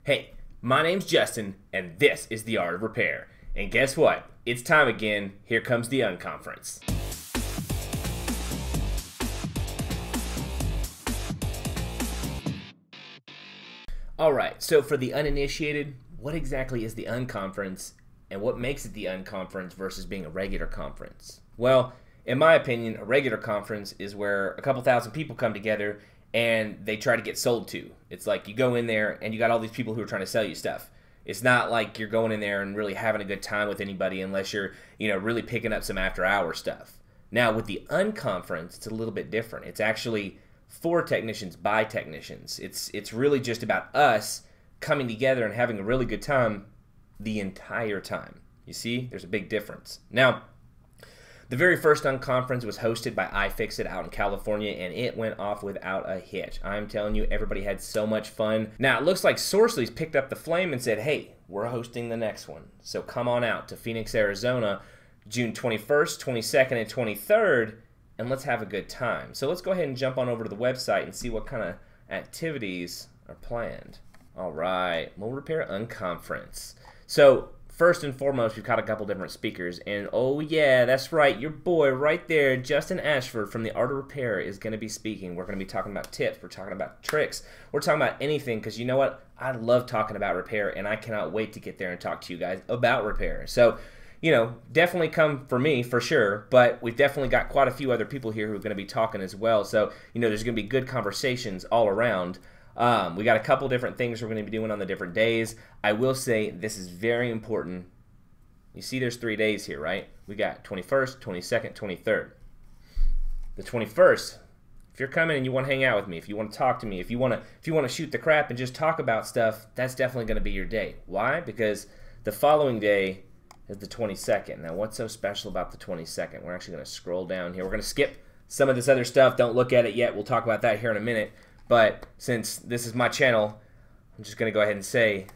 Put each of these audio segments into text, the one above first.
Hey, my name's Justin, and this is The Art of Repair. And guess what? It's time again. Here comes the UnConference. Alright, so for the uninitiated, what exactly is the UnConference, and what makes it the UnConference versus being a regular conference? Well, in my opinion, a regular conference is where a couple thousand people come together and they try to get sold to. It's like you go in there and you got all these people who are trying to sell you stuff. It's not like you're going in there and really having a good time with anybody unless you're, really picking up some after-hour stuff. Now, with the UnConference, it's a little bit different. It's actually for technicians by technicians. It's really just about us coming together and having a really good time the entire time. You see, there's a big difference. Now, the very first UnConference was hosted by iFixit out in California, and it went off without a hitch. I'm telling you, everybody had so much fun. Now, it looks like Sourcely's picked up the flame and said, hey, we're hosting the next one. So come on out to Phoenix, Arizona, June 21st, 22nd, and 23rd, and let's have a good time. So let's go ahead and jump on over to the website and see what kind of activities are planned. All right, we'll repair UnConference. So first and foremost, we've got a couple different speakers, and oh yeah, that's right, your boy right there, Justin Ashford from The Art of Repair is going to be speaking. We're going to be talking about tips, we're talking about tricks, we're talking about anything, because you know what? I love talking about repair, and I cannot wait to get there and talk to you guys about repair. So, definitely come for me, for sure, but we've definitely got quite a few other people here who are going to be talking as well, so, there's going to be good conversations all around. We got a couple different things we're going to be doing on the different days. I will say this is very important. You see there's 3 days here, right? We got 21st, 22nd, 23rd. The 21st, if you're coming and you want to hang out with me, if you want to talk to me, if you want to shoot the crap and just talk about stuff, that's definitely going to be your day. Why? Because the following day is the 22nd. Now, what's so special about the 22nd? We're actually going to scroll down here. We're going to skip some of this other stuff. Don't look at it yet. We'll talk about that here in a minute. But since this is my channel, I'm just going to go ahead and say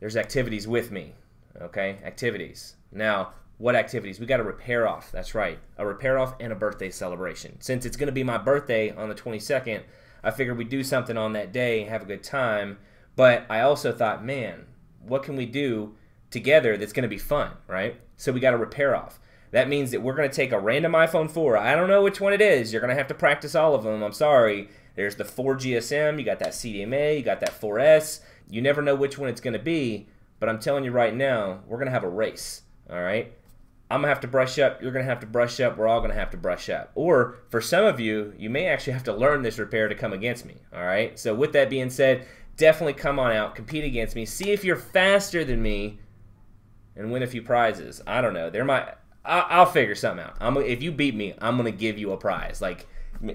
there's activities with me, okay? Activities. Now, what activities? We got a repair off. That's right, a repair off and a birthday celebration. Since it's going to be my birthday on the 22nd, I figured we'd do something on that day, have a good time. But I also thought, man, what can we do together that's going to be fun, right? So we got a repair off. That means that we're going to take a random iPhone 4. I don't know which one it is. You're going to have to practice all of them. I'm sorry. There's the 4 GSM, you got that CDMA, you got that 4S. You never know which one it's going to be, but I'm telling you right now, we're going to have a race, all right? I'm going to have to brush up, you're going to have to brush up, we're all going to have to brush up. Or for some of you, you may actually have to learn this repair to come against me, all right? So with that being said, definitely come on out, compete against me, see if you're faster than me, and win a few prizes. I don't know. I'll figure something out. If you beat me, I'm going to give you a prize. Like,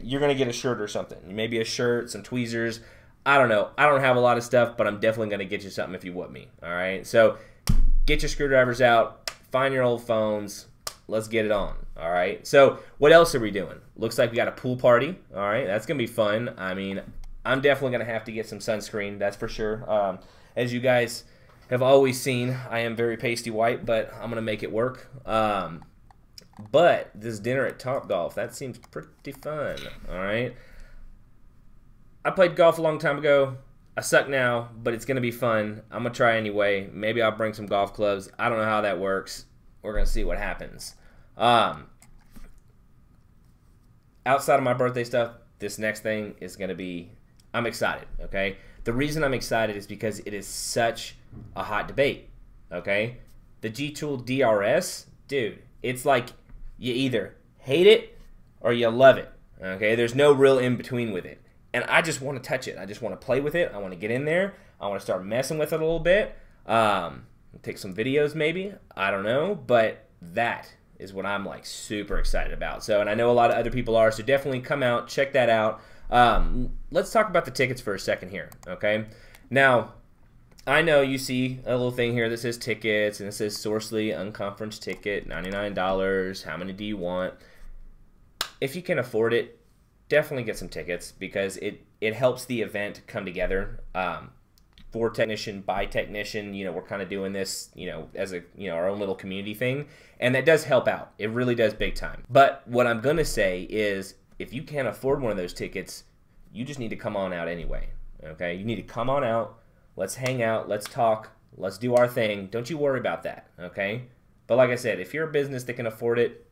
you're going to get a shirt or something. Maybe a shirt, some tweezers. I don't know. I don't have a lot of stuff, but I'm definitely going to get you something if you whoop me. All right? So get your screwdrivers out. Find your old phones. Let's get it on. All right? So what else are we doing? Looks like we got a pool party. All right? That's going to be fun. I mean, I'm definitely going to have to get some sunscreen. That's for sure. As you guys have always seen, I am very pasty white, but I'm going to make it work. But this dinner at Topgolf, that seems pretty fun, all right? I played golf a long time ago. I suck now, but it's going to be fun. I'm going to try anyway. Maybe I'll bring some golf clubs. I don't know how that works. We're going to see what happens. Outside of my birthday stuff, this next thing is going to be, I'm excited, okay? The reason I'm excited is because it is such a hot debate, okay? The G-Tool DRS, dude, it's like you either hate it or you love it, okay? There's no real in-between with it. And I just want to touch it. I just want to play with it. I want to get in there. I want to start messing with it a little bit. Take some videos maybe. I don't know. But that is what I'm like super excited about. So, and I know a lot of other people are, so definitely come out, check that out. Let's talk about the tickets for a second here, okay? Now, I know you see a little thing here that says tickets, and it says Sourcely UnConference ticket, $99. How many do you want? If you can afford it, definitely get some tickets because it helps the event come together. For technician, by technician, we're kind of doing this, as a, our own little community thing, and that does help out. It really does big time. But what I'm going to say is if you can't afford one of those tickets, you just need to come on out anyway, okay? You need to come on out. Let's hang out. Let's talk. Let's do our thing. Don't you worry about that, okay? But like I said, if you're a business that can afford it,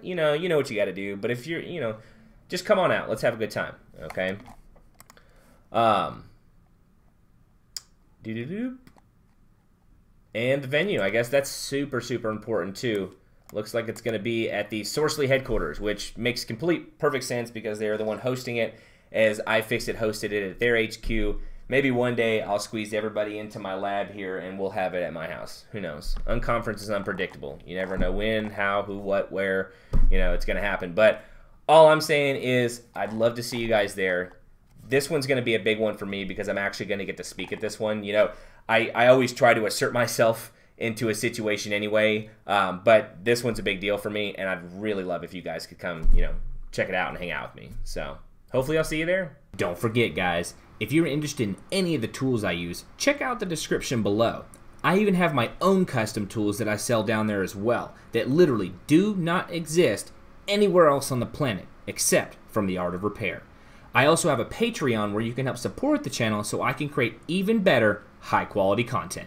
you know what you got to do. But if you're, just come on out. Let's have a good time, okay? And the venue, I guess that's super, super important too. Looks like it's going to be at the Sourcely headquarters, which makes perfect sense because they're the one hosting it, as iFixit hosted it at their HQ. Maybe one day I'll squeeze everybody into my lab here and we'll have it at my house. Who knows? UnConference is unpredictable. You never know when, how, who, what, where, it's going to happen. But all I'm saying is I'd love to see you guys there. This one's going to be a big one for me because I'm actually going to get to speak at this one. I always try to assert myself into a situation anyway, but this one's a big deal for me, and I'd really love if you guys could come, check it out and hang out with me. So hopefully I'll see you there. Don't forget, guys, if you're interested in any of the tools I use, check out the description below. I even have my own custom tools that I sell down there as well that literally do not exist anywhere else on the planet except from The Art of Repair. I also have a Patreon where you can help support the channel so I can create even better, high-quality content.